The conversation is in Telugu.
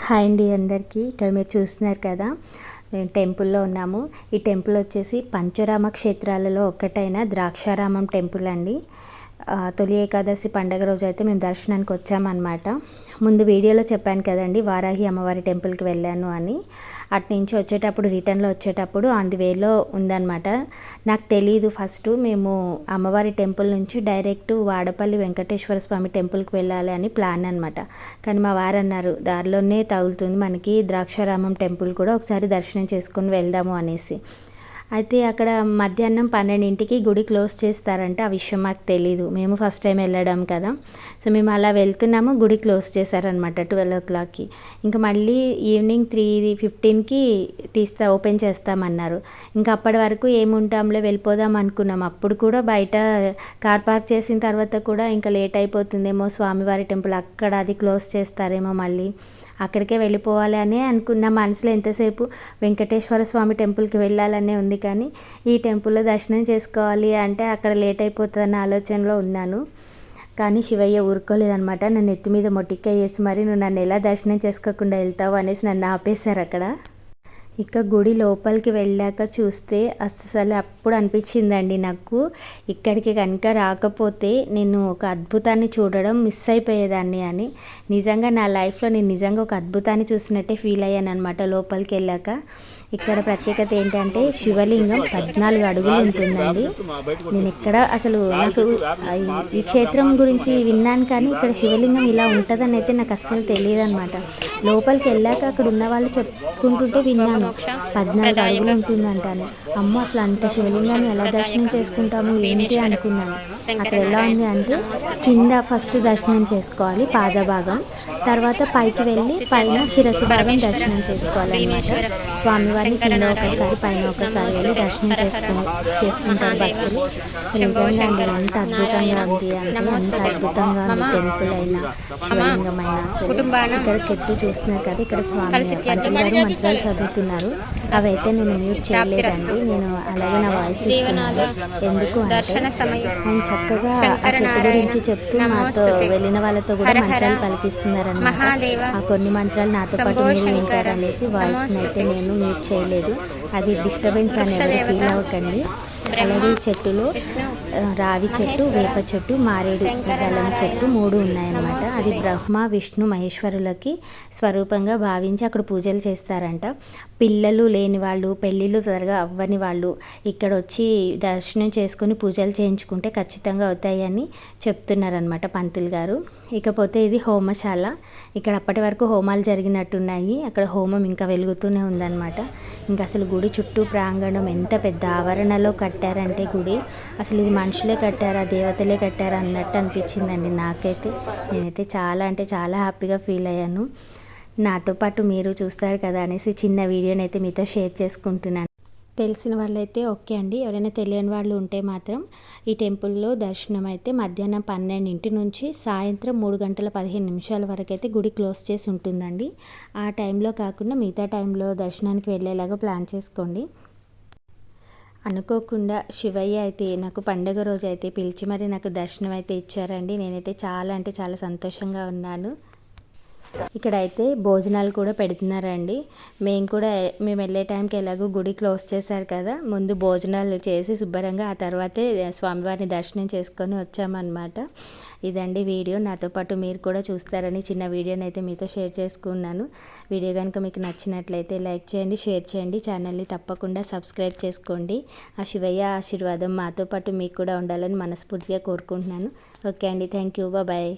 హాయ్ అండి అందరికీ. ఇక్కడ మీరు చూస్తున్నారు కదా, మేము టెంపుల్లో ఉన్నాము. ఈ టెంపుల్ వచ్చేసి పంచరామ క్షేత్రాలలో ఒకటైన ద్రాక్షారామం టెంపుల్ అండి. తొలి ఏకాదశి పండగ రోజు అయితే మేము దర్శనానికి వచ్చామన్నమాట. ముందు వీడియోలో చెప్పాను కదండి, వారాహి అమ్మవారి టెంపుల్కి వెళ్ళాను అని. అటు నుంచి వచ్చేటప్పుడు రిటర్న్లో వచ్చేటప్పుడు ఆన్ ది వేలో ఉందన్నమాట. నాకు తెలీదు ఫస్ట్. మేము అమ్మవారి టెంపుల్ నుంచి డైరెక్ట్ వాడపల్లి వెంకటేశ్వర స్వామి టెంపుల్కి వెళ్ళాలి అని ప్లాన్ అనమాట. కానీ మా వారు అన్నారు, దారిలోనే తగులుతుంది మనకి ద్రాక్షారామం టెంపుల్ కూడా, ఒకసారి దర్శనం చేసుకుని వెళ్దాము అనేసి. అయితే అక్కడ మధ్యాహ్నం 12ంటికి గుడి క్లోజ్ చేస్తారంట. ఆ విషయం మాకు తెలీదు, మేము ఫస్ట్ టైం వెళ్ళడం కదా. సో మేము అలా వెళ్తున్నాము, గుడి క్లోజ్ చేశారనమాట 12 o'clockకి. ఇంకా మళ్ళీ ఈవినింగ్ 3:15కి ఓపెన్ చేస్తామన్నారు. ఇంకా అప్పటి వరకు ఏముంటాంలే వెళ్ళిపోదాం అనుకున్నాం. అప్పుడు కూడా బయట కార్ పార్క్ చేసిన తర్వాత కూడా ఇంకా లేట్ అయిపోతుందేమో, స్వామివారి టెంపుల్ అక్కడ అది క్లోజ్ చేస్తారేమో, మళ్ళీ అక్కడికే వెళ్ళిపోవాలి అని అనుకున్న మనసులో ఎంతసేపు వెంకటేశ్వర స్వామి టెంపుల్కి వెళ్ళాలనే ఉంది. కానీ ఈ టెంపుల్లో దర్శనం చేసుకోవాలి అంటే అక్కడ లేట్ అయిపోతుందన్న ఆలోచనలో ఉన్నాను. కానీ శివయ్య ఊరుకోలేదనమాట. నన్ను ఎత్తి మీద మొట్టికాయ వేసి మరి, నువ్వు నన్ను ఎలా దర్శనం చేసుకోకుండా వెళ్తావు అనేసి నన్ను ఆపేశారు అక్కడ. ఇక గుడి లోపలికి వెళ్ళాక చూస్తే అస్సలు అప్పుడు అనిపించిందండి నాకు, ఇక్కడికి కనుక రాకపోతే నేను ఒక అద్భుతాన్ని చూడడం మిస్ అయిపోయేదాన్ని అని. నిజంగా నా లైఫ్లో నేను నిజంగా ఒక అద్భుతాన్ని చూసినట్టే ఫీల్ అయ్యాను అనమాట లోపలికి వెళ్ళాక. ఇక్కడ ప్రత్యేకత ఏంటంటే శివలింగం 14 అడుగులు ఉంటుందండి. నేను ఇక్కడ అసలు నాకు ఈ క్షేత్రం గురించి విన్నాను, కానీ ఇక్కడ శివలింగం ఇలా ఉంటుందని అయితే నాకు అస్సలు తెలియదు అనమాట. లోపలికి వెళ్ళాక అక్కడ ఉన్న వాళ్ళు చెప్పుకుంటుంటే విన్నాను 14 అడుగులు ఉంటుందంటాను. అమ్మ అసలు అంత శివలింగాన్ని ఎలా దర్శనం చేసుకుంటాము ఏంటి అనుకున్నాను. అక్కడ ఎలా ఉంది అంటే, కింద ఫస్ట్ దర్శనం చేసుకోవాలి పాదభాగం, తర్వాత పైకి వెళ్ళి పైన శిరస్సు భాగం దర్శనం చేసుకోవాలన్నమాట. స్వామివారిని కింద ఒకసారి పైన ఒకసారి వెళ్ళి దర్శనం చేసుకుంటారు భక్తులు. అసలు నిజంగా అండి ఎంత అద్భుతంగా ఉంది అంటే అంత అద్భుతంగా ఉంది టెంపుల్ అయినా శివలింగం అయినా. అసలు ఇక్కడ చెట్టు చూస్తున్నారు కదా, ఇక్కడ స్వామి పంతులు గారు మంత్రాలు చదువుతున్నారు. అవైతే నేను మ్యూట్ చేయలేదండి, నేను అలాగే నా వాయిస్ ఇస్తున్నాను. ఎందుకు అంటే ఆయన చక్కగా ఆ చెట్టు గురించి చెప్తూ మాతో వెళ్ళిన వాళ్ళతో కూడా మంత్రాలు పలికిస్తున్నారన్నమాట. ఆ కొన్ని మంత్రాలు నాతో పాటు మీరు వింటారనేసి వాయిస్ని అయితే నేను మ్యూట్ చేయలేదు. అది డిస్టర్బెన్స్ అనేది ఫీల్ అవ్వకండి. అలాగే చెట్టులో రావి చెట్టు, వేప చెట్టు, మారేడు దళం చెట్టు 3 ఉన్నాయన్నమాట. అది బ్రహ్మ విష్ణు మహేశ్వరులకి స్వరూపంగా భావించి అక్కడ పూజలు చేస్తారంట. పిల్లలు లేని వాళ్ళు, పెళ్ళిళ్ళు త్వరగా అవ్వని వాళ్ళు ఇక్కడ వచ్చి దర్శనం చేసుకొని పూజలు చేయించుకుంటే ఖచ్చితంగా అవుతాయని చెప్తున్నారనమాట పంతులు గారు. ఇకపోతే ఇది హోమశాల. ఇక్కడ అప్పటి వరకు హోమాలు జరిగినట్టున్నాయి. అక్కడ హోమం ఇంకా వెలుగుతూనే ఉందన్నమాట. ఇంకా అసలు గుడి చుట్టూ ప్రాంగణం ఎంత పెద్ద ఆవరణలో కట్టారంటే గుడి, అసలు ఇది మనుషులే కట్టారా దేవతలే కట్టారా అన్నట్టు అనిపించిందండి నాకైతే. నేనైతే చాలా అంటే చాలా హ్యాపీగా ఫీల్ అయ్యాను. నాతో పాటు మీరు చూస్తారు కదా అనేసి చిన్న వీడియోని అయితే మీతో షేర్ చేసుకుంటున్నాను. తెలిసిన వాళ్ళైతే ఓకే అండి, ఎవరైనా తెలియని వాళ్ళు ఉంటే మాత్రం ఈ టెంపుల్లో దర్శనం అయితే మధ్యాహ్నం 12 నుంచి సాయంత్రం 3:15 వరకు అయితే గుడి క్లోజ్ చేసి ఉంటుందండి. ఆ టైంలో కాకుండా మిగతా టైంలో దర్శనానికి వెళ్ళేలాగా ప్లాన్ చేసుకోండి. అనుకోకుండా శివయ్య అయితే నాకు పండుగ రోజు అయితే పిలిచి మరి నాకు దర్శనం అయితే ఇచ్చారండి. నేనైతే చాలా అంటే చాలా సంతోషంగా ఉన్నాను. ఇక్కడైతే భోజనాలు కూడా పెడుతున్నారండి. మేము వెళ్ళే టైంకి ఎలాగో గుడి క్లోజ్ చేశారు కదా, ముందు భోజనాలు చేసి శుభ్రంగా ఆ తర్వాతే స్వామివారిని దర్శనం చేసుకొని వచ్చామన్నమాట. ఇదండి వీడియో. నాతో పాటు మీరు కూడా చూస్తారని చిన్న వీడియోని అయితే మీతో షేర్ చేసుకున్నాను. వీడియో కనుక మీకు నచ్చినట్లయితే లైక్ చేయండి, షేర్ చేయండి, ఛానల్ని తప్పకుండా సబ్స్క్రైబ్ చేసుకోండి. ఆ శివయ్య ఆశీర్వాదం మాతో పాటు మీకు కూడా ఉండాలని మనస్ఫూర్తిగా కోరుకుంటున్నాను. ఓకే అండి, థ్యాంక్ యూ, బాయ్.